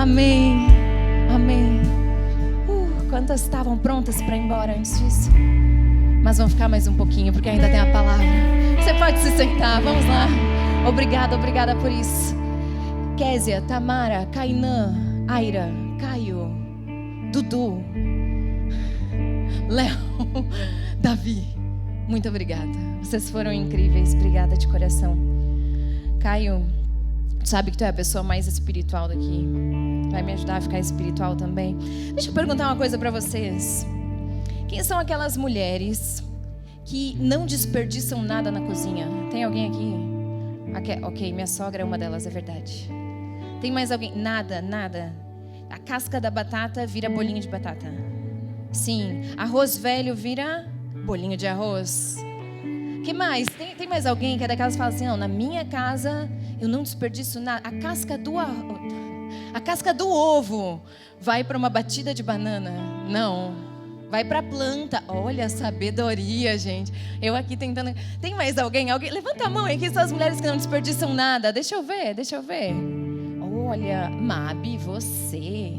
Amém. Amém. Quantas estavam prontas para ir embora antes disso? Mas vão ficar mais um pouquinho, porque ainda tem a palavra. Você pode se sentar, vamos lá. Obrigada por isso. Késia, Tamara, Cainã, Aira, Caio, Dudu, Léo, Davi. Muito obrigada. Vocês foram incríveis. Obrigada de coração. Caio, sabe que tu é a pessoa mais espiritual daqui. Vai me ajudar a ficar espiritual também. Deixa eu perguntar uma coisa para vocês. Quem são aquelas mulheres que não desperdiçam nada na cozinha? Tem alguém aqui? Ok, minha sogra é uma delas, é verdade. Tem mais alguém? Nada. A casca da batata vira bolinho de batata. Sim, arroz velho vira bolinho de arroz. Que mais? Tem mais alguém que é daquelas que fala assim, não, na minha casa eu não desperdiço nada. A casca do ovo vai para uma batida de banana? Não. Vai para a planta. Olha a sabedoria, gente. Eu aqui tentando. Tem mais alguém? Levanta a mão aí, que são as mulheres que não desperdiçam nada. Deixa eu ver. Olha, Mabi, você.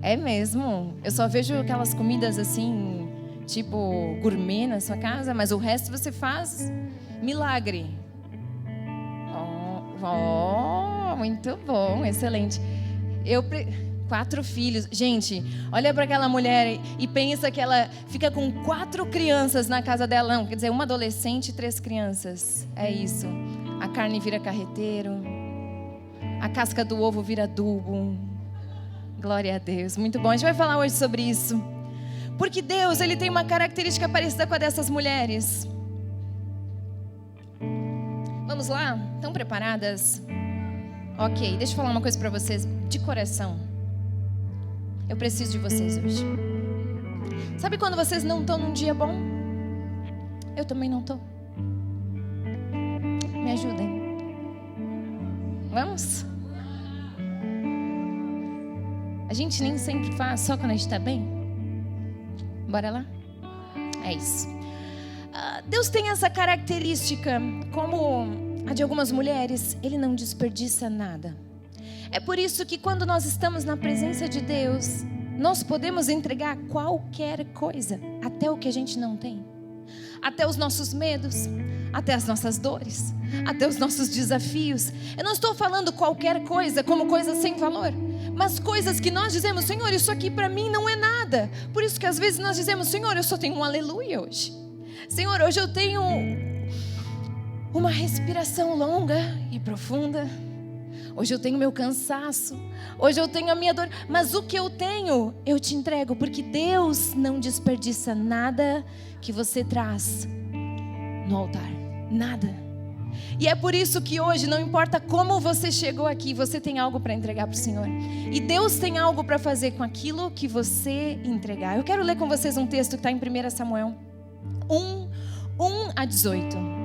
É mesmo. Eu só vejo aquelas comidas assim, tipo gourmet na sua casa, mas o resto você faz milagre. Muito bom, excelente. 4 filhos. Gente, olha para aquela mulher e pensa que ela fica com 4 crianças na casa dela. Não, quer dizer, uma adolescente e 3 crianças. É isso. A carne vira carreteiro. A casca do ovo vira adubo. Glória a Deus. Muito bom. A gente vai falar hoje sobre isso. Porque Deus, Ele tem uma característica parecida com a dessas mulheres. Vamos lá? Estão preparadas? Ok, deixa eu falar uma coisa para vocês de coração. Eu preciso de vocês hoje. Sabe quando vocês não estão num dia bom? Eu também não estou. Me ajudem. Vamos? A gente nem sempre faz, só quando a gente está bem. Bora lá? É isso. Deus tem essa característica, como a de algumas mulheres, Ele não desperdiça nada. É por isso que quando nós estamos na presença de Deus, nós podemos entregar qualquer coisa, até o que a gente não tem, até os nossos medos, até as nossas dores, até os nossos desafios. Eu não estou falando qualquer coisa como coisa sem valor, mas coisas que nós dizemos, Senhor, isso aqui para mim não é nada. Por isso que às vezes nós dizemos, Senhor, eu só tenho um aleluia hoje. Senhor, hoje eu tenho uma respiração longa e profunda. Hoje eu tenho meu cansaço. Hoje eu tenho a minha dor. Mas o que eu tenho, eu te entrego. Porque Deus não desperdiça nada que você traz no altar. Nada. E é por isso que hoje, não importa como você chegou aqui, você tem algo para entregar para o Senhor. E Deus tem algo para fazer com aquilo que você entregar. Eu quero ler com vocês um texto que está em 1 Samuel 1:18.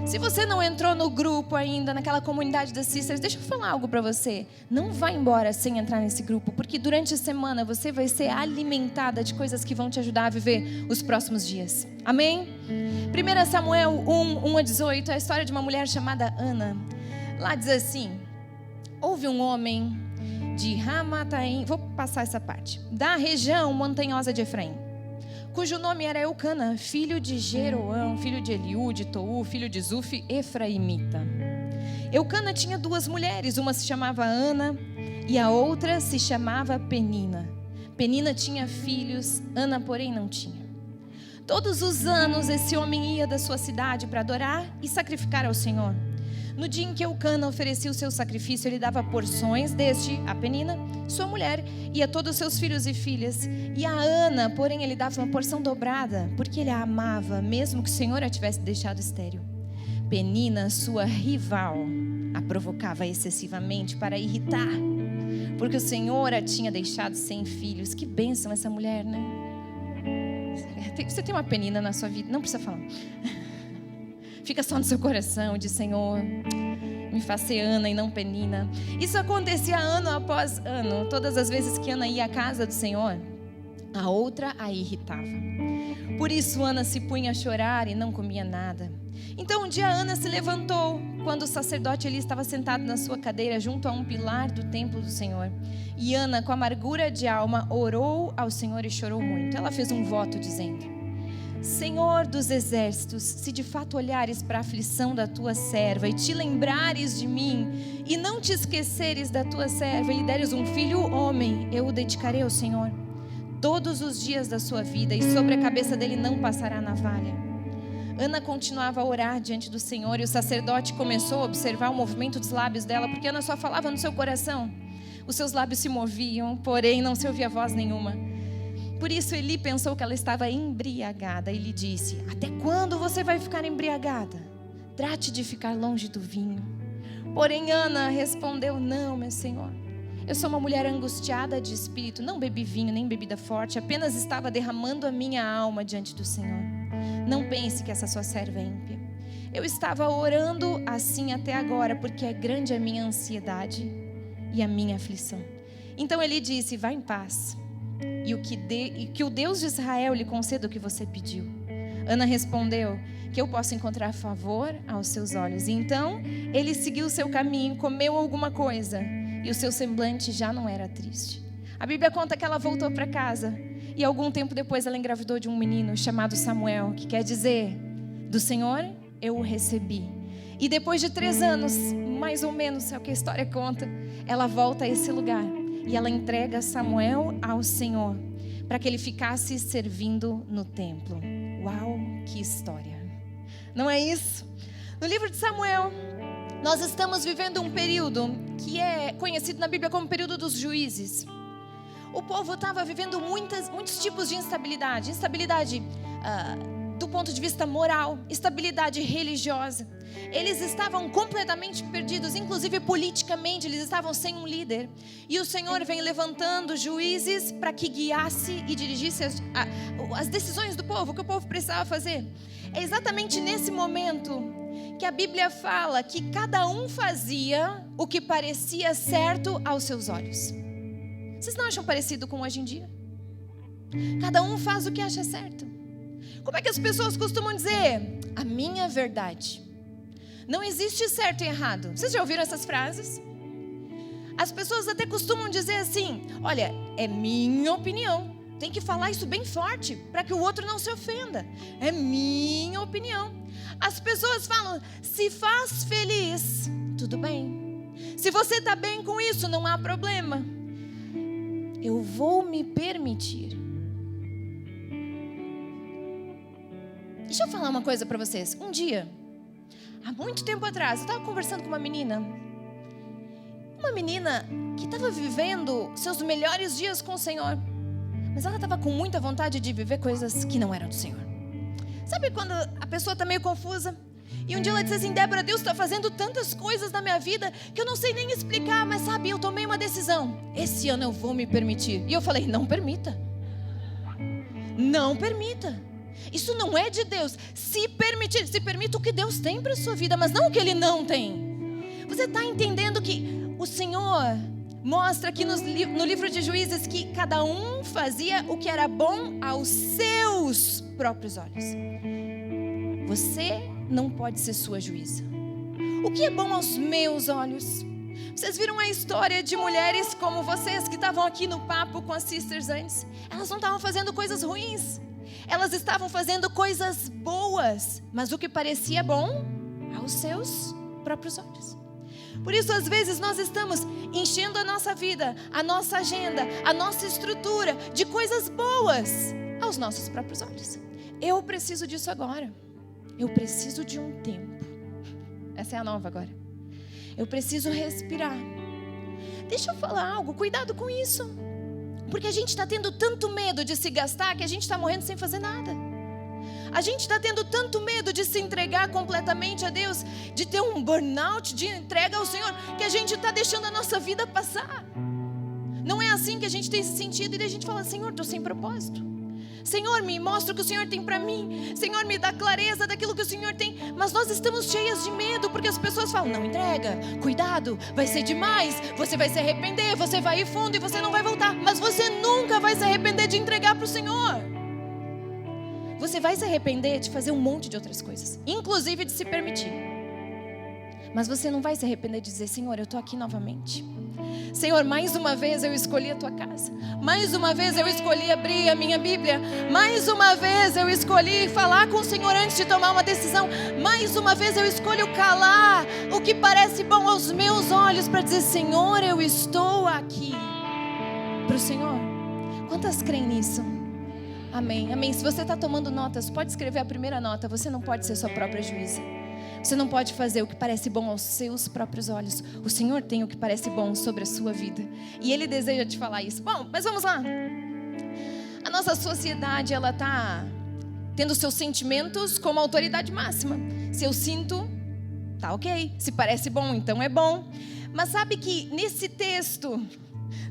Se você não entrou no grupo ainda, naquela comunidade das Sisters, deixa eu falar algo para você. Não vá embora sem entrar nesse grupo, porque durante a semana você vai ser alimentada de coisas que vão te ajudar a viver os próximos dias. Amém? 1 Samuel 1:18, a história de uma mulher chamada Ana. Lá diz assim: houve um homem de Ramataim, vou passar essa parte, da região montanhosa de Efraim, cujo nome era Eucana, filho de Jeroão, filho de Eliú, de Tou, filho de Zuf, efraimita. Eucana tinha 2 mulheres, uma se chamava Ana e a outra se chamava Penina. Penina tinha filhos, Ana, porém, não tinha. Todos os anos esse homem ia da sua cidade para adorar e sacrificar ao Senhor. No dia em que Eucana oferecia o seu sacrifício, ele dava porções deste a Penina, sua mulher, e a todos os seus filhos e filhas. E a Ana, porém, ele dava uma porção dobrada, porque ele a amava, mesmo que o Senhor a tivesse deixado estéril. Penina, sua rival, a provocava excessivamente para irritar, porque o Senhor a tinha deixado sem filhos. Que bênção essa mulher, né? Você tem uma Penina na sua vida, não precisa falar. Fica só no seu coração, diz, Senhor, me faz ser Ana e não Penina. Isso acontecia ano após ano. Todas as vezes que Ana ia à casa do Senhor, a outra a irritava. Por isso Ana se punha a chorar e não comia nada. Então um dia Ana se levantou, quando o sacerdote Eli estava sentado na sua cadeira junto a um pilar do templo do Senhor. E Ana, com amargura de alma, orou ao Senhor e chorou muito. Ela fez um voto dizendo: Senhor dos exércitos, se de fato olhares para a aflição da tua serva e te lembrares de mim e não te esqueceres da tua serva e lhe deres um filho homem, eu o dedicarei ao Senhor todos os dias da sua vida e sobre a cabeça dele não passará navalha. Ana continuava a orar diante do Senhor e o sacerdote começou a observar o movimento dos lábios dela, porque Ana só falava no seu coração. Os seus lábios se moviam, porém não se ouvia voz nenhuma. Por isso Eli pensou que ela estava embriagada e lhe disse: até quando você vai ficar embriagada? Trate de ficar longe do vinho. Porém Ana respondeu: não, meu senhor, eu sou uma mulher angustiada de espírito, não bebi vinho nem bebida forte, apenas estava derramando a minha alma diante do Senhor. Não pense que essa sua serva é ímpia. Eu estava orando assim até agora, porque é grande a minha ansiedade e a minha aflição. Então ele disse: vá em paz, e que o Deus de Israel lhe conceda o que você pediu. Ana respondeu: que eu possa encontrar favor aos seus olhos. E então ele seguiu o seu caminho, comeu alguma coisa, e o seu semblante já não era triste. A Bíblia conta que ela voltou para casa, e algum tempo depois ela engravidou de um menino chamado Samuel, que quer dizer: do Senhor eu o recebi. E depois de 3 anos, mais ou menos é o que a história conta, ela volta a esse lugar e ela entrega Samuel ao Senhor para que ele ficasse servindo no templo. Uau, que história! Não é isso? No livro de Samuel, nós estamos vivendo um período que é conhecido na Bíblia como período dos juízes. O povo estava vivendo muitos tipos de instabilidade. Instabilidade do ponto de vista moral, instabilidade religiosa. Eles estavam completamente perdidos, inclusive politicamente, eles estavam sem um líder. E o Senhor vem levantando juízes para que guiasse e dirigisse as decisões do povo, o que o povo precisava fazer. É exatamente nesse momento que a Bíblia fala que cada um fazia o que parecia certo aos seus olhos. Vocês não acham parecido com hoje em dia? Cada um faz o que acha certo. Como é que as pessoas costumam dizer? A minha verdade. Não existe certo e errado. Vocês já ouviram essas frases? As pessoas até costumam dizer assim: olha, é minha opinião. Tem que falar isso bem forte para que o outro não se ofenda. É minha opinião. As pessoas falam: se faz feliz, tudo bem. Se você está bem com isso, não há problema. Eu vou me permitir. Deixa eu falar uma coisa para vocês. Um dia, há muito tempo atrás, eu estava conversando com uma menina que estava vivendo seus melhores dias com o Senhor, mas ela estava com muita vontade de viver coisas que não eram do Senhor. Sabe quando a pessoa está meio confusa? E um dia ela disse assim: Débora, Deus está fazendo tantas coisas na minha vida que eu não sei nem explicar, mas sabe, eu tomei uma decisão. Esse ano eu vou me permitir. E eu falei: não permita. Não permita. Isso não é de Deus. Se permita o que Deus tem para a sua vida, mas não o que Ele não tem. Você está entendendo que o Senhor mostra aqui no livro de Juízes que cada um fazia o que era bom aos seus próprios olhos. Você não pode ser sua juíza. O que é bom aos meus olhos? Vocês viram a história de mulheres como vocês que estavam aqui no papo com as sisters antes? Elas não estavam fazendo coisas ruins. Elas estavam fazendo coisas boas, mas o que parecia bom aos seus próprios olhos. Por isso, às vezes, nós estamos enchendo a nossa vida, a nossa agenda, a nossa estrutura de coisas boas aos nossos próprios olhos. Eu preciso disso agora. Eu preciso de um tempo. Essa é a nova agora. Eu preciso respirar. Deixa eu falar algo, cuidado com isso. Porque a gente está tendo tanto medo de se gastar que a gente está morrendo sem fazer nada. A gente está tendo tanto medo de se entregar completamente a Deus, de ter um burnout de entrega ao Senhor, que a gente está deixando a nossa vida passar. Não é assim que a gente tem se sentido, e daí a gente fala: Senhor, estou sem propósito. Senhor, me mostra o que o Senhor tem para mim. Senhor, me dá clareza daquilo que o Senhor tem. Mas nós estamos cheias de medo, porque as pessoas falam: não entrega, cuidado, vai ser demais, você vai se arrepender, você vai ir fundo e você não vai voltar. Mas você nunca vai se arrepender de entregar para o Senhor. Você vai se arrepender de fazer um monte de outras coisas, inclusive de se permitir. Mas você não vai se arrepender de dizer: Senhor, eu estou aqui novamente. Senhor, mais uma vez eu escolhi a tua casa. Mais uma vez eu escolhi abrir a minha Bíblia. Mais uma vez eu escolhi falar com o Senhor antes de tomar uma decisão. Mais uma vez eu escolho calar o que parece bom aos meus olhos para dizer: Senhor, eu estou aqui para o Senhor. Quantas creem nisso? Amém, amém. Se você está tomando notas, pode escrever a primeira nota. Você não pode ser sua própria juíza. Você não pode fazer o que parece bom aos seus próprios olhos. O Senhor tem o que parece bom sobre a sua vida. E Ele deseja te falar isso. Bom, mas vamos lá. A nossa sociedade, ela está tendo seus sentimentos como autoridade máxima. Se eu sinto, tá ok. Se parece bom, então é bom. Mas sabe que nesse texto,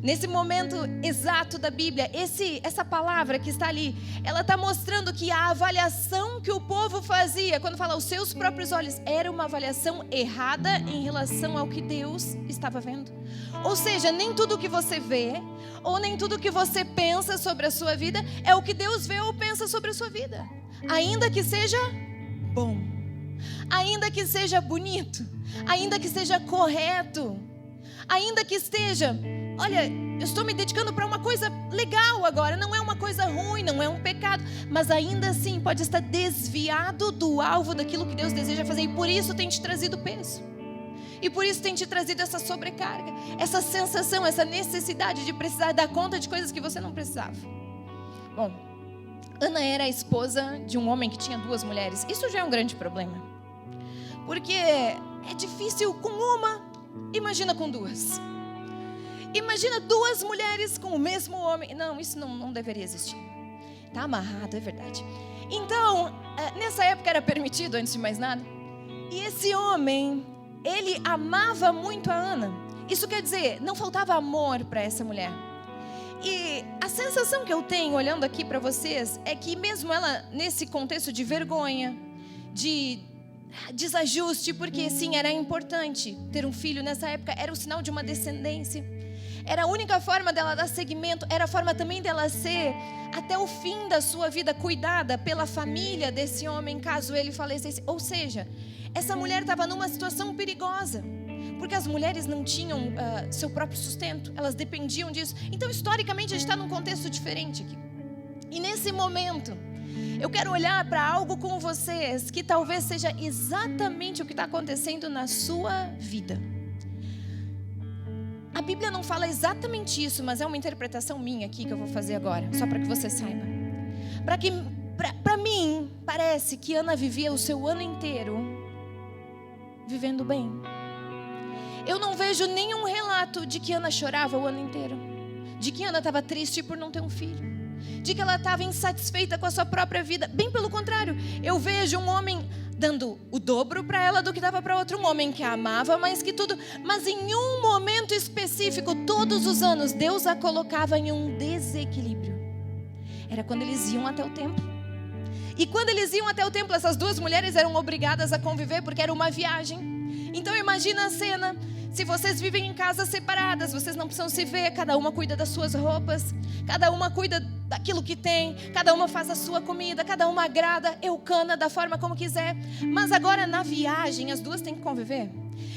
nesse momento exato da Bíblia, essa palavra que está ali, ela está mostrando que a avaliação que o povo fazia, quando fala os seus próprios olhos, era uma avaliação errada em relação ao que Deus estava vendo. Ou seja, nem tudo que você vê, ou nem tudo que você pensa sobre a sua vida, é o que Deus vê ou pensa sobre a sua vida. Ainda que seja bom, ainda que seja bonito, ainda que seja correto, ainda que esteja... Olha, eu estou me dedicando para uma coisa legal agora, não é uma coisa ruim, não é um pecado, mas ainda assim pode estar desviado do alvo daquilo que Deus deseja fazer, e por isso tem te trazido peso, e por isso tem te trazido essa sobrecarga, essa sensação, essa necessidade de precisar dar conta de coisas que você não precisava. Bom, Ana era a esposa de um homem que tinha 2 mulheres. Isso já é um grande problema, porque é difícil com uma, imagina com 2. Imagina 2 mulheres com o mesmo homem. Não, isso não deveria existir. Está amarrado, é verdade. Então, nessa época era permitido, antes de mais nada. E esse homem, ele amava muito a Ana. Isso quer dizer, não faltava amor para essa mulher. E a sensação que eu tenho, olhando aqui para vocês, é que mesmo ela, nesse contexto de vergonha, de desajuste, porque sim, era importante ter um filho nessa época, era o sinal de uma descendência. Era a única forma dela dar seguimento, era a forma também dela ser, até o fim da sua vida, cuidada pela família desse homem, caso ele falecesse. Ou seja, essa mulher estava numa situação perigosa, porque as mulheres não tinham seu próprio sustento, elas dependiam disso. Então, historicamente, a gente está num contexto diferente aqui. E nesse momento, eu quero olhar para algo com vocês, que talvez seja exatamente o que está acontecendo na sua vida. A Bíblia não fala exatamente isso, mas é uma interpretação minha aqui que eu vou fazer agora, só para que você saiba. Para mim, parece que Ana vivia o seu ano inteiro vivendo bem. Eu não vejo nenhum relato de que Ana chorava o ano inteiro, de que Ana estava triste por não ter um filho, de que ela estava insatisfeita com a sua própria vida. Bem pelo contrário, eu vejo um homem dando o dobro para ela do que dava para outro, um homem que a amava mais que tudo, mas em um momento específico, todos os anos, Deus a colocava em um desequilíbrio. Era quando eles iam até o templo. E quando eles iam até o templo, essas 2 mulheres eram obrigadas a conviver, porque era uma viagem. Então imagina a cena. Se vocês vivem em casas separadas, vocês não precisam se ver, cada uma cuida das suas roupas, cada uma cuida daquilo que tem, cada uma faz a sua comida, cada uma agrada, eucana da forma como quiser. Mas agora na viagem, as 2 têm que conviver.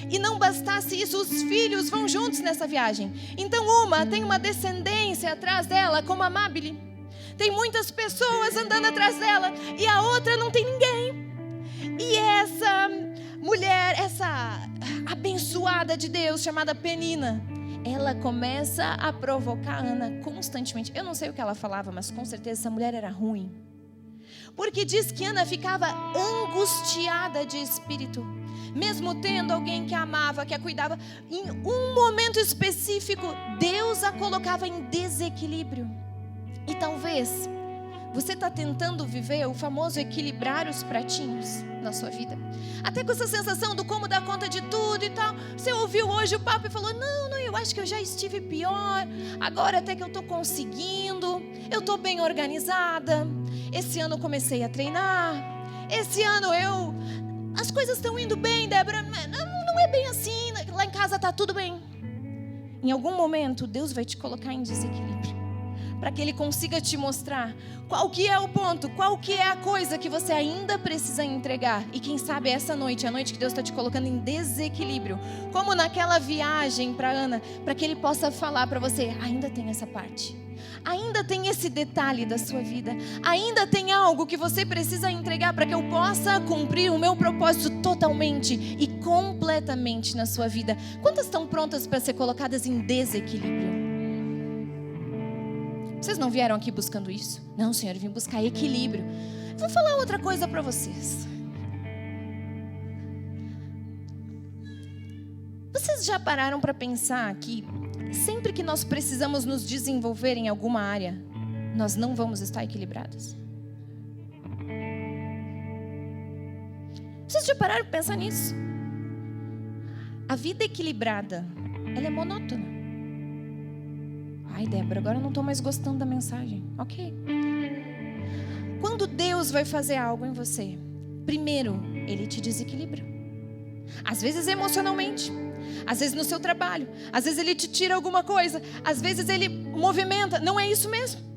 E não bastasse isso, os filhos vão juntos nessa viagem. Então uma tem uma descendência atrás dela, como a Amabile. Tem muitas pessoas andando atrás dela, e a outra não tem ninguém. E essa mulher, essa abençoada de Deus, chamada Penina, ela começa a provocar Ana constantemente. Eu não sei o que ela falava, mas com certeza essa mulher era ruim. Porque diz que Ana ficava angustiada de espírito, mesmo tendo alguém que a amava, que a cuidava. Em um momento específico, Deus a colocava em desequilíbrio. E talvez você está tentando viver o famoso equilibrar os pratinhos na sua vida. Até com essa sensação do como dar conta de tudo e tal. Você ouviu hoje o papo e falou: não, eu acho que eu já estive pior. Agora até que eu estou conseguindo. Eu estou bem organizada. Esse ano eu comecei a treinar. Esse ano as coisas estão indo bem, Débora. Não é bem assim. Lá em casa está tudo bem. Em algum momento, Deus vai te colocar em desequilíbrio, para que Ele consiga te mostrar qual que é o ponto, qual que é a coisa que você ainda precisa entregar. E quem sabe essa noite é a noite que Deus está te colocando em desequilíbrio, como naquela viagem para Ana, para que Ele possa falar para você: ainda tem essa parte, ainda tem esse detalhe da sua vida, ainda tem algo que você precisa entregar para que eu possa cumprir o meu propósito totalmente e completamente na sua vida. Quantas estão prontas para ser colocadas em desequilíbrio? Vocês não vieram aqui buscando isso? Não, Senhor, eu vim buscar equilíbrio. Vou falar outra coisa para vocês. Vocês já pararam para pensar que sempre que nós precisamos nos desenvolver em alguma área, nós não vamos estar equilibrados? Vocês já pararam para pensar nisso? A vida equilibrada, ela é monótona. Ai, Débora, agora eu não estou mais gostando da mensagem. Ok. Quando Deus vai fazer algo em você, primeiro, Ele te desequilibra. Às vezes emocionalmente, às vezes no seu trabalho, às vezes Ele te tira alguma coisa, às vezes Ele movimenta. Não é isso mesmo?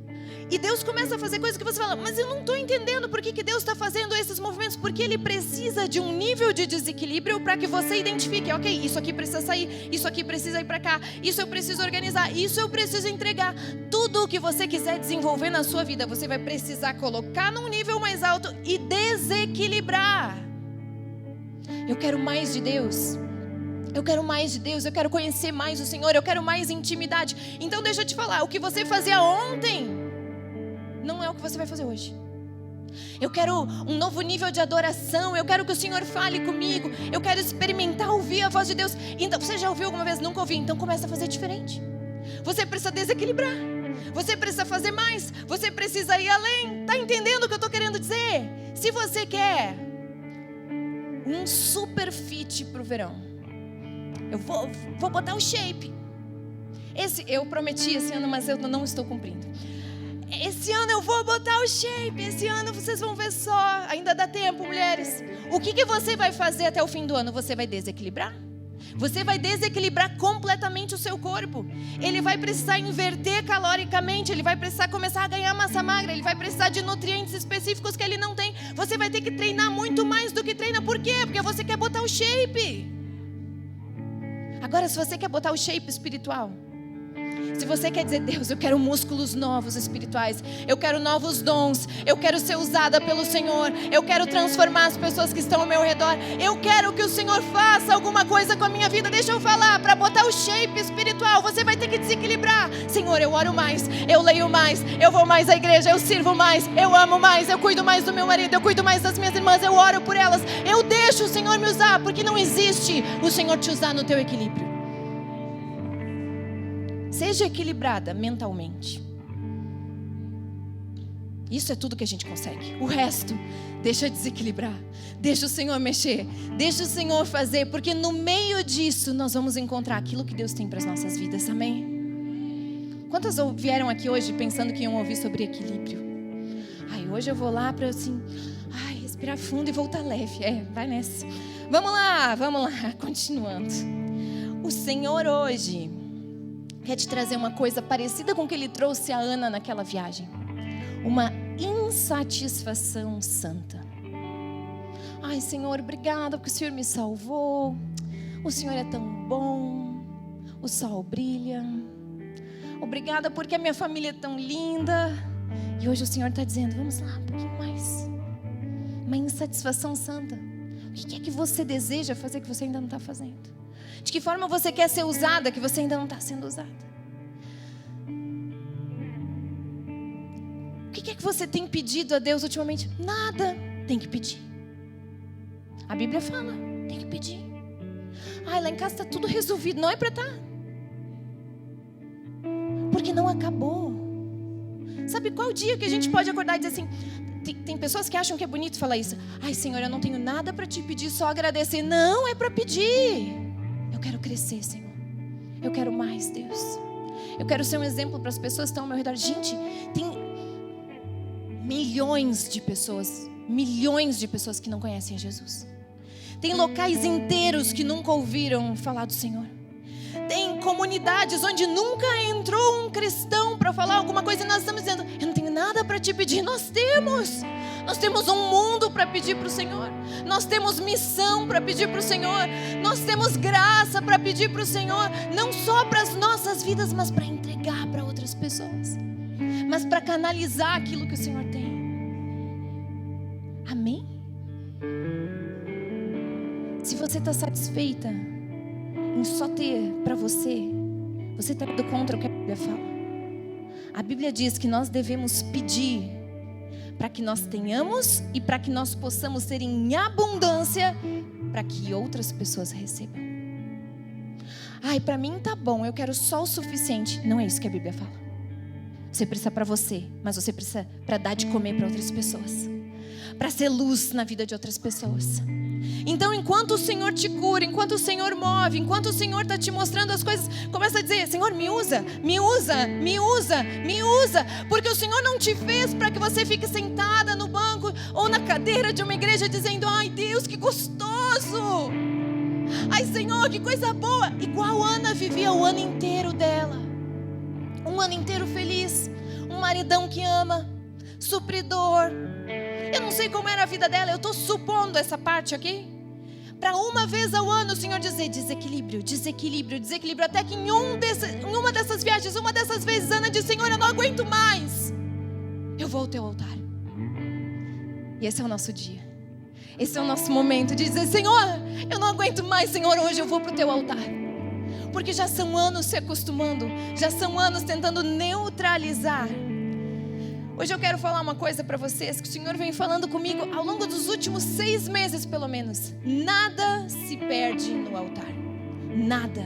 E Deus começa a fazer coisas que você fala: mas eu não estou entendendo por que Deus está fazendo esses movimentos. Porque Ele precisa de um nível de desequilíbrio para que você identifique: ok, isso aqui precisa sair, isso aqui precisa ir para cá, isso eu preciso organizar, isso eu preciso entregar. Tudo o que você quiser desenvolver na sua vida, você vai precisar colocar num nível mais alto e desequilibrar. Eu quero mais de Deus. Eu quero mais de Deus, eu quero conhecer mais o Senhor, eu quero mais intimidade. Então deixa eu te falar, o que você fazia ontem não é o que você vai fazer hoje. Eu quero um novo nível de adoração. Eu quero que o Senhor fale comigo. Eu quero experimentar ouvir a voz de Deus. Então, você já ouviu alguma vez? Nunca ouvi. Então começa a fazer diferente. Você precisa desequilibrar. Você precisa fazer mais. Você precisa ir além. Tá entendendo o que eu estou querendo dizer? Se você quer um super fit para o verão, eu vou botar o shape. Eu prometi esse ano, mas eu não estou cumprindo. Esse ano eu vou botar o shape. Esse ano vocês vão ver só. Ainda dá tempo, mulheres. O que você vai fazer até o fim do ano? Você vai desequilibrar? Você vai desequilibrar completamente o seu corpo. Ele vai precisar inverter caloricamente. Ele vai precisar começar a ganhar massa magra. Ele vai precisar de nutrientes específicos que ele não tem. Você vai ter que treinar muito mais do que treina. Por quê? Porque você quer botar o shape. Agora, se você quer botar o shape espiritual, se você quer dizer: Deus, eu quero músculos novos espirituais, eu quero novos dons, eu quero ser usada pelo Senhor, eu quero transformar as pessoas que estão ao meu redor, eu quero que o Senhor faça alguma coisa com a minha vida. Deixa eu falar, para botar o shape espiritual, você vai ter que desequilibrar. Senhor, eu oro mais, eu leio mais, eu vou mais à igreja, eu sirvo mais, eu amo mais, eu cuido mais do meu marido, eu cuido mais das minhas irmãs, eu oro por elas, eu deixo o Senhor me usar, porque não existe o Senhor te usar no teu equilíbrio. Seja equilibrada mentalmente. Isso é tudo que a gente consegue. O resto, deixa desequilibrar. Deixa o Senhor mexer. Deixa o Senhor fazer. Porque no meio disso, nós vamos encontrar aquilo que Deus tem para as nossas vidas. Amém? Quantas vieram aqui hoje pensando que iam ouvir sobre equilíbrio? Ai, hoje eu vou lá para assim... Ai, respirar fundo e voltar leve. Vai nessa. Vamos lá. Continuando. O Senhor hoje quer te trazer uma coisa parecida com o que Ele trouxe a Ana naquela viagem. Uma insatisfação santa. Ai, Senhor, obrigada porque o Senhor me salvou. O Senhor é tão bom. O sol brilha. Obrigada porque a minha família é tão linda. E hoje o Senhor está dizendo: vamos lá, um pouquinho mais. Uma insatisfação santa. O que é que você deseja fazer que você ainda não está fazendo? De que forma você quer ser usada que você ainda não está sendo usada? O que é que você tem pedido a Deus ultimamente? Nada. Tem que pedir. A Bíblia fala, tem que pedir. Ai, lá em casa está tudo resolvido. Não é para estar. Porque não acabou. Sabe qual dia que a gente pode acordar e dizer assim... Tem pessoas que acham que é bonito falar isso. Ai, Senhor, eu não tenho nada para te pedir, só agradecer. Não, é para pedir. Eu quero crescer, Senhor. Eu quero mais, Deus. Eu quero ser um exemplo para as pessoas que estão ao meu redor. Gente, tem milhões de pessoas que não conhecem a Jesus. Tem locais inteiros que nunca ouviram falar do Senhor. Tem comunidades onde nunca entrou um cristão para falar alguma coisa e nós estamos dizendo: eu não tenho nada para te pedir. Nós temos um mundo para pedir para o Senhor. Nós temos missão para pedir para o Senhor. Nós temos graça para pedir para o Senhor. Não só para as nossas vidas, mas para entregar para outras pessoas. Mas para canalizar aquilo que o Senhor tem. Amém? Se você está satisfeita em só ter para você, você está indo contra o que a Bíblia fala. A Bíblia diz que nós devemos pedir para que nós tenhamos e para que nós possamos ter em abundância, para que outras pessoas recebam. Ai, para mim tá bom, eu quero só o suficiente. Não é isso que a Bíblia fala. Você precisa para você, mas você precisa para dar de comer para outras pessoas, para ser luz na vida de outras pessoas. Então, enquanto o Senhor te cura, enquanto o Senhor move, enquanto o Senhor está te mostrando as coisas, começa a dizer: Senhor, me usa, me usa, me usa, me usa. Porque o Senhor não te fez para que você fique sentada no banco ou na cadeira de uma igreja dizendo: ai Deus, que gostoso, ai Senhor, que coisa boa. Igual Ana vivia o ano inteiro dela, um ano inteiro feliz, um maridão que ama, supridor. Eu não sei como era a vida dela, eu estou supondo essa parte aqui. Para uma vez ao ano o Senhor dizer: desequilíbrio, desequilíbrio, desequilíbrio. Até que em uma dessas viagens, uma dessas vezes, Ana disse: Senhor, eu não aguento mais, eu vou ao teu altar. E esse é o nosso dia. Esse é o nosso momento de dizer: Senhor, eu não aguento mais, Senhor, hoje eu vou para o teu altar. Porque já são anos se acostumando, já são anos tentando neutralizar. Hoje eu quero falar uma coisa para vocês que o Senhor vem falando comigo ao longo dos últimos 6 meses pelo menos. Nada se perde no altar. Nada.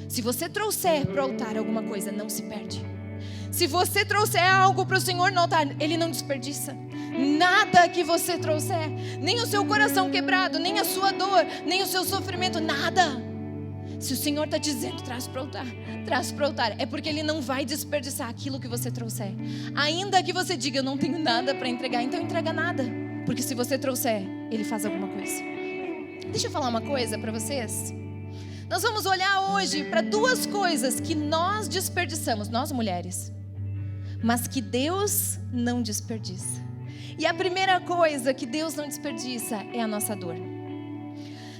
Se você trouxer para o altar alguma coisa, não se perde. Se você trouxer algo para o Senhor no altar, Ele não desperdiça. Nada que você trouxer, nem o seu coração quebrado, nem a sua dor, nem o seu sofrimento, nada. Se o Senhor está dizendo: traz para o altar, traz para o altar, é porque Ele não vai desperdiçar aquilo que você trouxer. Ainda que você diga: eu não tenho nada para entregar, então entrega nada. Porque se você trouxer, Ele faz alguma coisa. Deixa eu falar uma coisa para vocês. Nós vamos olhar hoje para 2 coisas que nós desperdiçamos, nós mulheres, mas que Deus não desperdiça. E a primeira coisa que Deus não desperdiça é a nossa dor.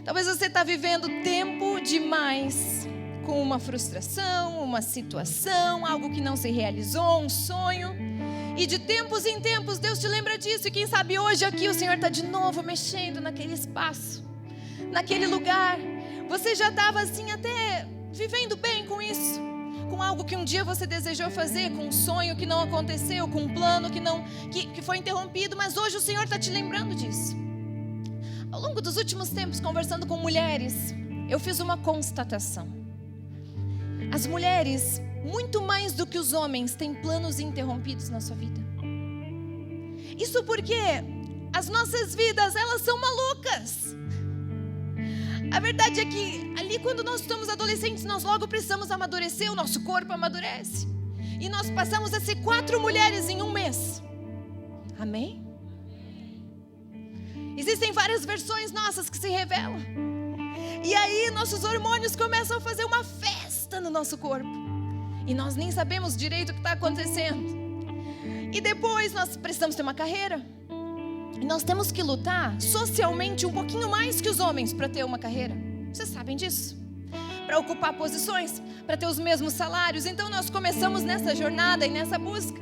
Talvez você está vivendo tempo demais com uma frustração, uma situação, algo que não se realizou, um sonho. E de tempos em tempos Deus te lembra disso. E quem sabe hoje aqui o Senhor está de novo mexendo naquele espaço, naquele lugar. Você já estava assim até vivendo bem com isso, com algo que um dia você desejou fazer, com um sonho que não aconteceu, com um plano que foi interrompido. Mas hoje o Senhor está te lembrando disso. Ao longo dos últimos tempos, conversando com mulheres, eu fiz uma constatação. As mulheres, muito mais do que os homens, têm planos interrompidos na sua vida. Isso porque as nossas vidas, elas são malucas. A verdade é que ali quando nós somos adolescentes, nós logo precisamos amadurecer, o nosso corpo amadurece. E nós passamos a ser 4 mulheres em um mês. Amém? Existem várias versões nossas que se revelam. E aí nossos hormônios começam a fazer uma festa no nosso corpo. E nós nem sabemos direito o que está acontecendo. E depois nós precisamos ter uma carreira. E nós temos que lutar socialmente um pouquinho mais que os homens para ter uma carreira. Vocês sabem disso? Para ocupar posições, para ter os mesmos salários. Então nós começamos nessa jornada e nessa busca.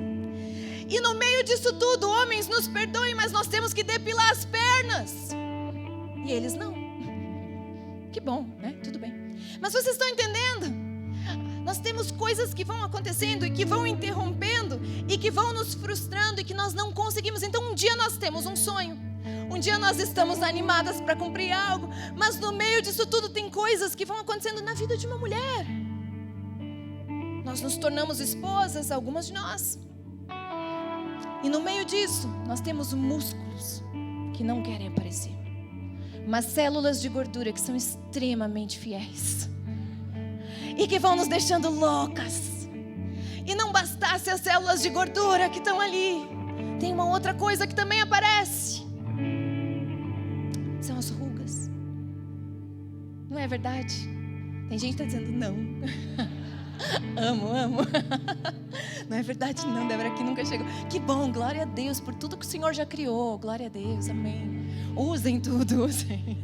E no meio disso tudo, homens, nos perdoem, mas nós temos que depilar as pernas. E eles não. Que bom, né? Tudo bem. Mas vocês estão entendendo? Nós temos coisas que vão acontecendo e que vão interrompendo e que vão nos frustrando e que nós não conseguimos. Então um dia nós temos um sonho. Um dia nós estamos animadas para cumprir algo. Mas no meio disso tudo tem coisas que vão acontecendo na vida de uma mulher. Nós nos tornamos esposas, algumas de nós. E no meio disso, nós temos músculos que não querem aparecer, mas células de gordura que são extremamente fiéis e que vão nos deixando loucas. E não bastasse as células de gordura que estão ali, tem uma outra coisa que também aparece. São as rugas. Não é verdade? Tem gente que está dizendo não. Amo. Não é verdade não, Débora, aqui nunca chegou. Que bom, glória a Deus por tudo que o Senhor já criou. Glória a Deus, amém. Usem tudo, usem.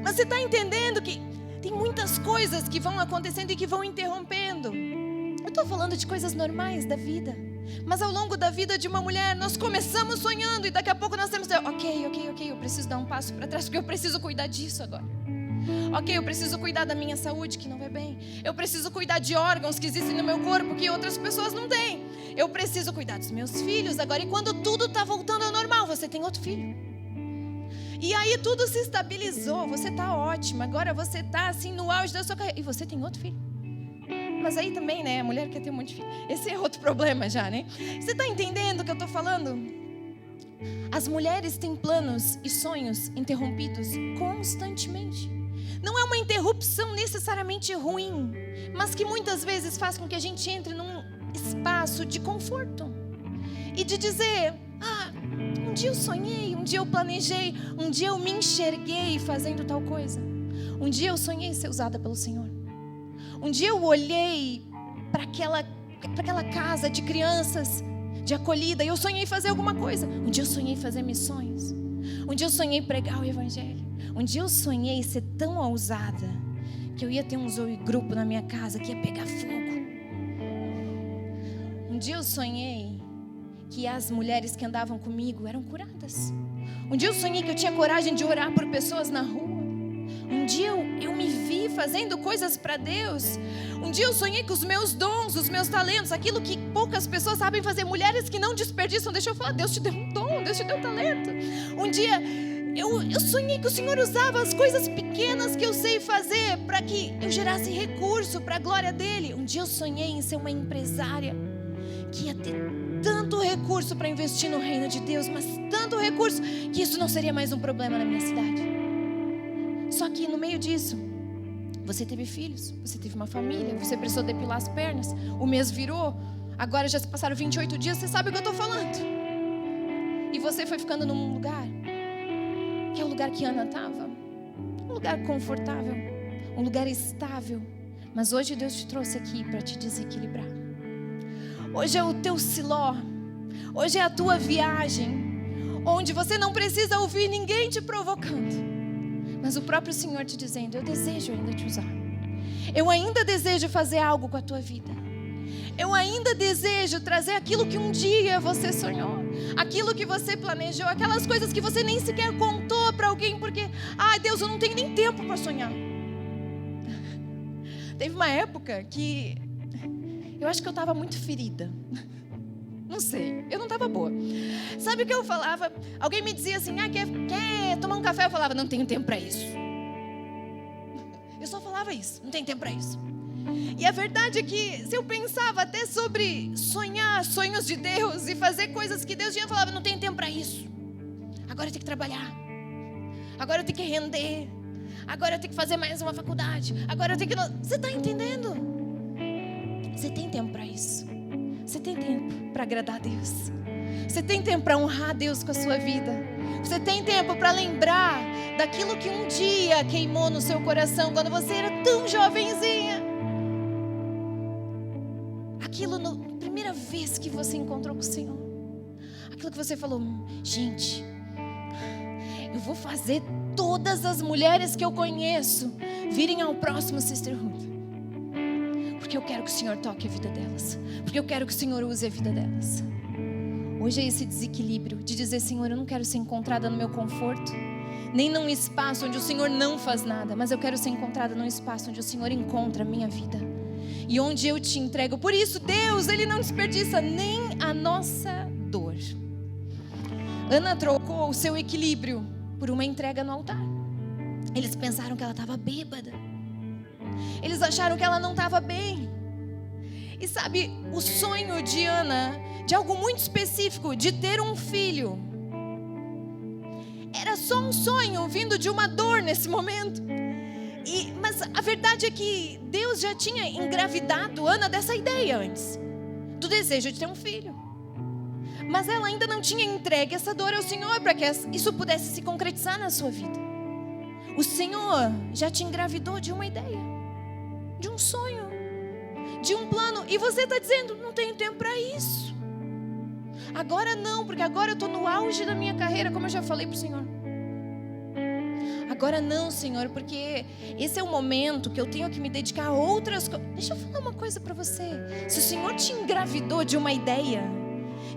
Mas você está entendendo que tem muitas coisas que vão acontecendo e que vão interrompendo. Eu estou falando de coisas normais da vida. Mas ao longo da vida de uma mulher, nós começamos sonhando e daqui a pouco nós temos que dizer, ok, eu preciso dar um passo para trás porque eu preciso cuidar disso agora. Ok, eu preciso cuidar da minha saúde que não vai bem. Eu preciso cuidar de órgãos que existem no meu corpo que outras pessoas não têm. Eu preciso cuidar dos meus filhos agora. E quando tudo está voltando ao normal, você tem outro filho. E aí tudo se estabilizou, você está ótima. Agora você está assim no auge da sua carreira. E você tem outro filho. Mas aí também, né, a mulher quer ter um monte de filho. Esse é outro problema já, né? Você está entendendo o que eu estou falando? As mulheres têm planos e sonhos interrompidos constantemente. Não é uma interrupção necessariamente ruim, mas que muitas vezes faz com que a gente entre num espaço de conforto. E de dizer, um dia eu sonhei, um dia eu planejei, um dia eu me enxerguei fazendo tal coisa. Um dia eu sonhei ser usada pelo Senhor. Um dia eu olhei para aquela casa de crianças, de acolhida, e eu sonhei fazer alguma coisa. Um dia eu sonhei fazer missões. Um dia eu sonhei pregar o evangelho. Um dia eu sonhei ser tão ousada que eu ia ter um zoe grupo na minha casa que ia pegar fogo. Um dia eu sonhei que as mulheres que andavam comigo eram curadas. Um dia eu sonhei que eu tinha coragem de orar por pessoas na rua. Um dia eu me vi fazendo coisas para Deus. Um dia eu sonhei que os meus dons, os meus talentos, aquilo que poucas pessoas sabem fazer, mulheres que não desperdiçam, deixa eu falar, Deus te deu um dom, Deus te deu um talento. Um dia eu sonhei que o Senhor usava as coisas pequenas que eu sei fazer para que eu gerasse recurso para a glória dEle. Um dia eu sonhei em ser uma empresária que ia ter tanto recurso para investir no reino de Deus, mas tanto recurso que isso não seria mais um problema na minha cidade. Só que no meio disso, você teve filhos, você teve uma família, você precisou depilar as pernas, o mês virou, agora já se passaram 28 dias, você sabe o que eu estou falando. E você foi ficando num lugar, que é o lugar que Ana estava, um lugar confortável, um lugar estável. Mas hoje Deus te trouxe aqui para te desequilibrar. Hoje é o teu Siló, hoje é a tua viagem, onde você não precisa ouvir ninguém te provocando, mas o próprio Senhor te dizendo, eu desejo ainda te usar. Eu ainda desejo fazer algo com a tua vida. Eu ainda desejo trazer aquilo que um dia você sonhou, aquilo que você planejou, aquelas coisas que você nem sequer contou para alguém, porque, Deus, eu não tenho nem tempo para sonhar. Teve uma época que eu acho que eu estava muito ferida. Não sei, eu não estava boa. Sabe o que eu falava? Alguém me dizia assim, quer tomar um café? Eu falava, não tenho tempo para isso. Eu só falava isso, não tenho tempo para isso. E a verdade é que se eu pensava até sobre sonhar sonhos de Deus e fazer coisas que Deus tinha, eu falava, não tenho tempo para isso. Agora eu tenho que trabalhar. Agora eu tenho que render. Agora eu tenho que fazer mais uma faculdade. Agora eu tenho que... Você está entendendo? Você tem tempo para isso. Você tem tempo para agradar a Deus. Você tem tempo para honrar a Deus com a sua vida. Você tem tempo para lembrar daquilo que um dia queimou no seu coração quando você era tão jovenzinha. Aquilo na primeira vez que você encontrou com o Senhor. Aquilo que você falou, gente, eu vou fazer todas as mulheres que eu conheço virem ao próximo Sisterhood. Porque eu quero que o Senhor toque a vida delas. Porque eu quero que o Senhor use a vida delas. Hoje é esse desequilíbrio de dizer, Senhor, eu não quero ser encontrada no meu conforto, nem num espaço onde o Senhor não faz nada, mas eu quero ser encontrada num espaço onde o Senhor encontra a minha vida e onde eu te entrego. Por isso, Deus, Ele não desperdiça nem a nossa dor. Ana trocou o seu equilíbrio por uma entrega no altar. Eles pensaram que ela estava bêbada. Eles acharam que ela não estava bem. E sabe, o sonho de Ana, de algo muito específico, de ter um filho, era só um sonho vindo de uma dor nesse momento. Mas a verdade é que Deus já tinha engravidado Ana dessa ideia antes, do desejo de ter um filho. Mas ela ainda não tinha entregue essa dor ao Senhor para que isso pudesse se concretizar na sua vida. O Senhor já te engravidou de uma ideia. de um sonho, de um plano. E você está dizendo, não tenho tempo para isso. Agora não, porque agora eu estou no auge da minha carreira, como eu já falei para o Senhor. Agora não, Senhor, porque esse é o momento que eu tenho que me dedicar a outras coisas. Deixa eu falar uma coisa para você. Se o Senhor te engravidou de uma ideia,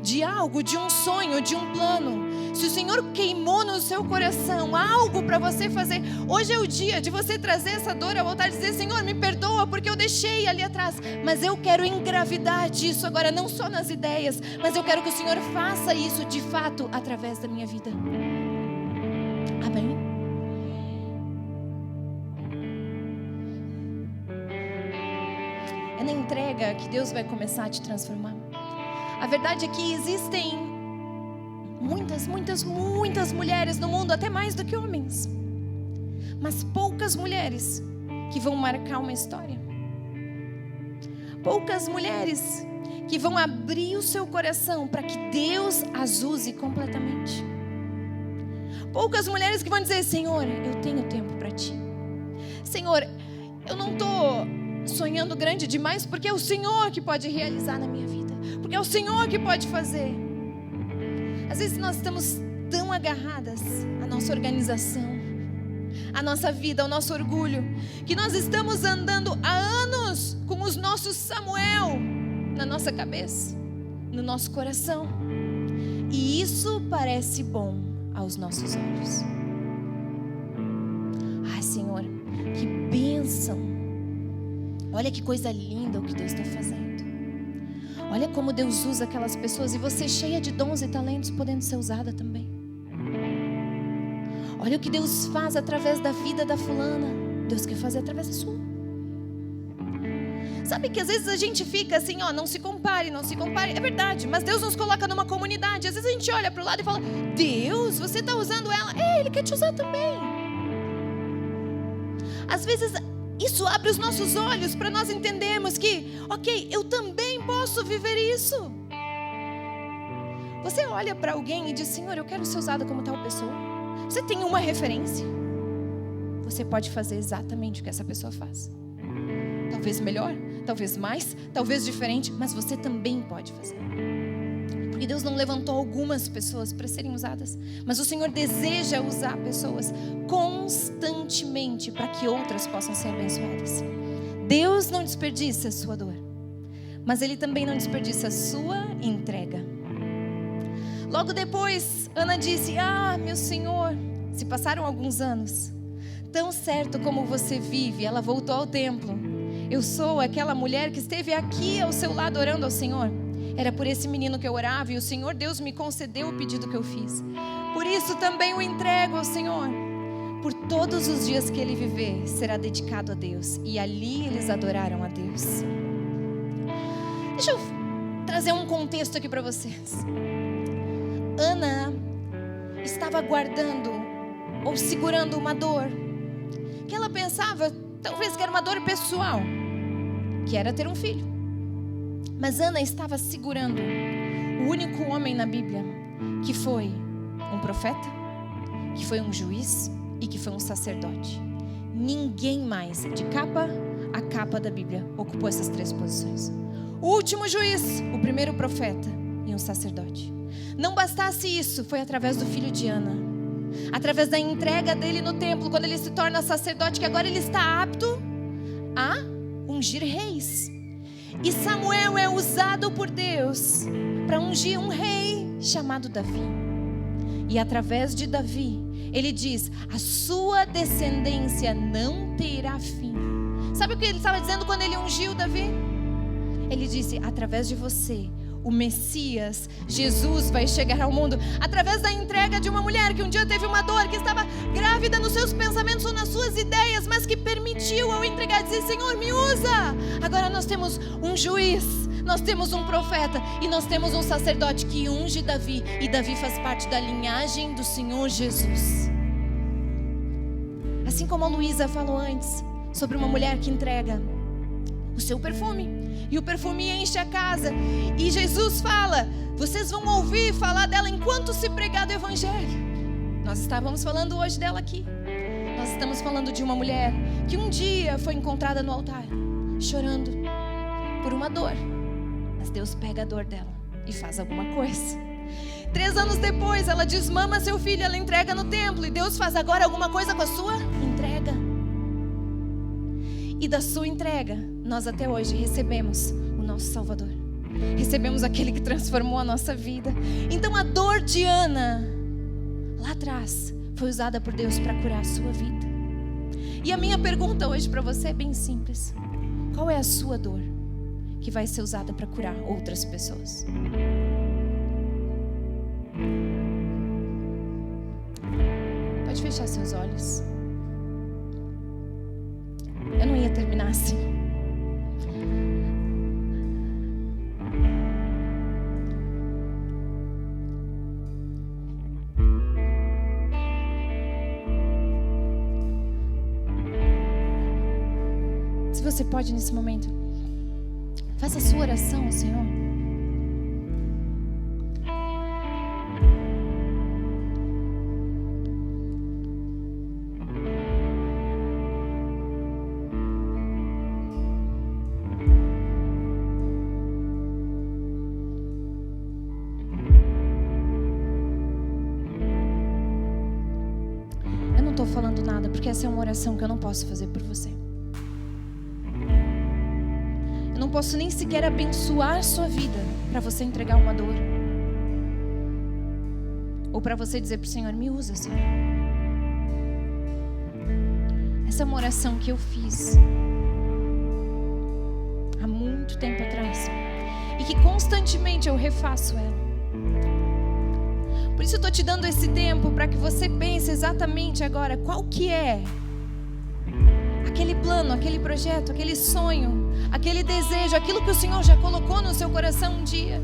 de algo, de um sonho, de um plano, se o Senhor queimou no seu coração algo para você fazer, hoje é o dia de você trazer essa dor ao altar e dizer, Senhor, me perdoa porque eu deixei ali atrás, mas eu quero engravidar disso agora, não só nas ideias, mas eu quero que o Senhor faça isso de fato através da minha vida. Amém? É na entrega que Deus vai começar a te transformar. A verdade é que existem muitas mulheres no mundo, até mais do que homens, mas poucas mulheres que vão marcar uma história. Poucas mulheres que vão abrir o seu coração para que Deus as use completamente. Poucas mulheres que vão dizer, Senhor, eu tenho tempo para ti. Senhor, eu não estou sonhando grande demais, porque é o Senhor que pode realizar na minha vida, porque é o Senhor que pode fazer. Às vezes nós estamos tão agarradas à nossa organização, à nossa vida, ao nosso orgulho, que nós estamos andando há anos com os nossos Samuel na nossa cabeça, no nosso coração, e isso parece bom aos nossos olhos. Ai, Senhor, que bênção! Olha que coisa linda o que Deus está fazendo. Olha como Deus usa aquelas pessoas, e você cheia de dons e talentos podendo ser usada também. Olha o que Deus faz através da vida da fulana, Deus quer fazer através da sua. Sabe que às vezes a gente fica assim, ó, não se compare, é verdade, mas Deus nos coloca numa comunidade. Às vezes a gente olha para o lado e fala, Deus, você está usando ela, Ele quer te usar também. Às vezes isso abre os nossos olhos para nós entendermos que, ok, eu também posso viver isso. Você olha para alguém e diz, Senhor, eu quero ser usada como tal pessoa. Você tem uma referência. Você pode fazer exatamente o que essa pessoa faz. Talvez melhor, talvez mais, talvez diferente, mas você também pode fazer. Porque Deus não levantou algumas pessoas para serem usadas, mas o Senhor deseja usar pessoas constantemente para que outras possam ser abençoadas. Deus não desperdiça a sua dor, mas Ele também não desperdiça a sua entrega. Logo depois, Ana disse, meu Senhor, se passaram alguns anos, tão certo como você vive, ela voltou ao templo. Eu sou aquela mulher que esteve aqui ao seu lado orando ao Senhor. Era por esse menino que eu orava e o Senhor Deus me concedeu o pedido que eu fiz. Por isso também o entrego ao Senhor. Por todos os dias que ele viver, será dedicado a Deus. E ali eles adoraram a Deus. Deixa eu trazer um contexto aqui para vocês. Ana estava guardando ou segurando uma dor que ela pensava, talvez que era uma dor pessoal, que era ter um filho. Mas Ana estava segurando o único homem na Bíblia que foi um profeta, que foi um juiz e que foi um sacerdote. Ninguém mais, de capa a capa da Bíblia, ocupou essas três posições. O último juiz, o primeiro profeta e um sacerdote. Não bastasse isso, foi através do filho de Ana, através da entrega dele no templo, quando ele se torna sacerdote, que agora ele está apto a ungir reis. E Samuel é usado por Deus para ungir um rei chamado Davi. E através de Davi, ele diz, a sua descendência não terá fim. Sabe o que ele estava dizendo quando ele ungiu Davi? Ele disse, através de você, o Messias, Jesus, vai chegar ao mundo. Através da entrega de uma mulher que um dia teve uma dor, que estava grávida nos seus pensamentos ou nas suas ideias, mas que permitiu ao entregar, dizer, Senhor, me usa. Agora nós temos um juiz, nós temos um profeta e nós temos um sacerdote que unge Davi. E Davi faz parte da linhagem do Senhor Jesus. Assim como a Luísa falou antes, sobre uma mulher que entrega o seu perfume. E o perfume enche a casa. E Jesus fala, vocês vão ouvir falar dela enquanto se pregar do Evangelho. Nós estávamos falando hoje dela aqui. Nós estamos falando de uma mulher que um dia foi encontrada no altar. chorando por uma dor, mas Deus pega a dor dela e faz alguma coisa. 3 anos depois, ela desmama seu filho, ela entrega no templo, e Deus faz agora alguma coisa com a sua entrega. E da sua entrega, nós até hoje recebemos o nosso Salvador. Recebemos aquele que transformou a nossa vida. Então a dor de Ana, lá atrás, foi usada por Deus para curar a sua vida. E a minha pergunta hoje para você é bem simples: qual é a sua dor que vai ser usada para curar outras pessoas? Pode fechar seus olhos. Eu não ia terminar assim. Se você pode nesse momento, faça a sua oração ao Senhor. Eu não estou falando nada, porque essa é uma oração que eu não posso fazer por você. Eu não posso nem sequer abençoar sua vida para você entregar uma dor, ou para você dizer para o Senhor: me usa, Senhor. Essa é uma oração que eu fiz há muito tempo atrás e que constantemente eu refaço ela. Por isso eu estou te dando esse tempo para que você pense exatamente agora qual que é aquele plano, aquele projeto, aquele sonho, aquele desejo, aquilo que o Senhor já colocou no seu coração um dia,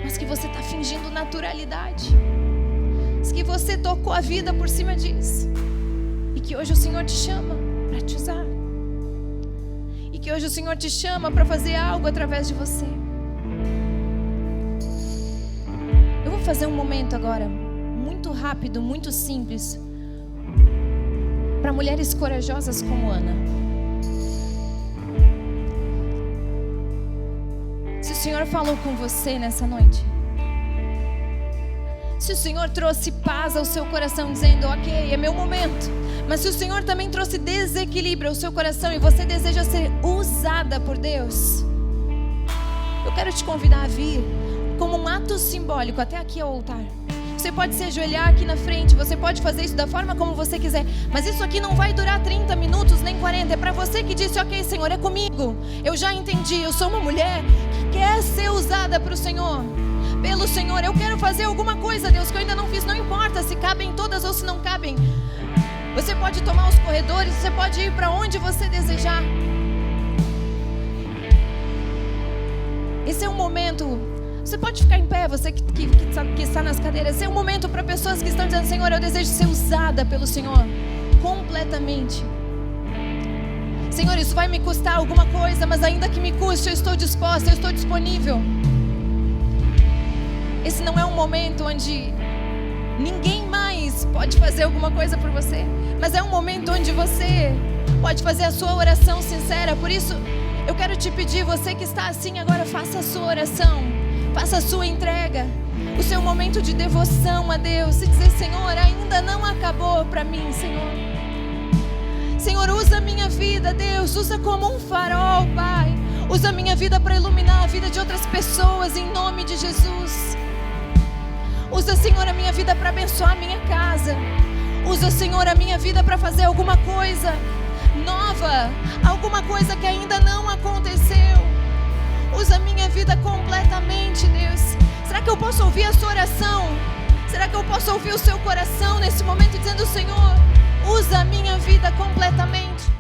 mas que você está fingindo naturalidade, mas que você tocou a vida por cima disso, e que hoje o Senhor te chama para te usar, e que hoje o Senhor te chama para fazer algo através de você. Eu vou fazer um momento agora, muito rápido, muito simples, para mulheres corajosas como Ana. Se o Senhor falou com você nessa noite, se o Senhor trouxe paz ao seu coração, dizendo: ok, é meu momento, mas se o Senhor também trouxe desequilíbrio ao seu coração e você deseja ser usada por Deus, eu quero te convidar a vir como um ato simbólico até aqui ao altar. Você pode se ajoelhar aqui na frente, você pode fazer isso da forma como você quiser, mas isso aqui não vai durar 30 minutos nem 40, é para você que disse: ok, Senhor, é comigo, eu já entendi, eu sou uma mulher que quer ser usada para o Senhor, pelo Senhor, eu quero fazer alguma coisa, Deus, que eu ainda não fiz, não importa se cabem todas ou se não cabem. Você pode tomar os corredores, você pode ir para onde você desejar. Esse é um momento. Você pode ficar em pé, você que está nas cadeiras. Esse é um momento para pessoas que estão dizendo: Senhor, eu desejo ser usada pelo Senhor completamente. Senhor, isso vai me custar alguma coisa, mas ainda que me custe, eu estou disposta, eu estou disponível. Esse não é um momento onde ninguém mais pode fazer alguma coisa por você, mas é um momento onde você pode fazer a sua oração sincera. Por isso, eu quero te pedir, você que está assim agora, faça a sua oração, faça a sua entrega, o seu momento de devoção a Deus, e dizer: Senhor, ainda não acabou para mim, Senhor. Senhor, usa a minha vida, Deus, usa como um farol, Pai. Usa a minha vida para iluminar a vida de outras pessoas, em nome de Jesus. Usa, Senhor, a minha vida para abençoar a minha casa. Usa, Senhor, a minha vida para fazer alguma coisa nova, alguma coisa que ainda não aconteceu. Usa a minha vida completamente, Deus. Será que eu posso ouvir a sua oração? Será que eu posso ouvir o seu coração nesse momento dizendo: Senhor, usa a minha vida completamente?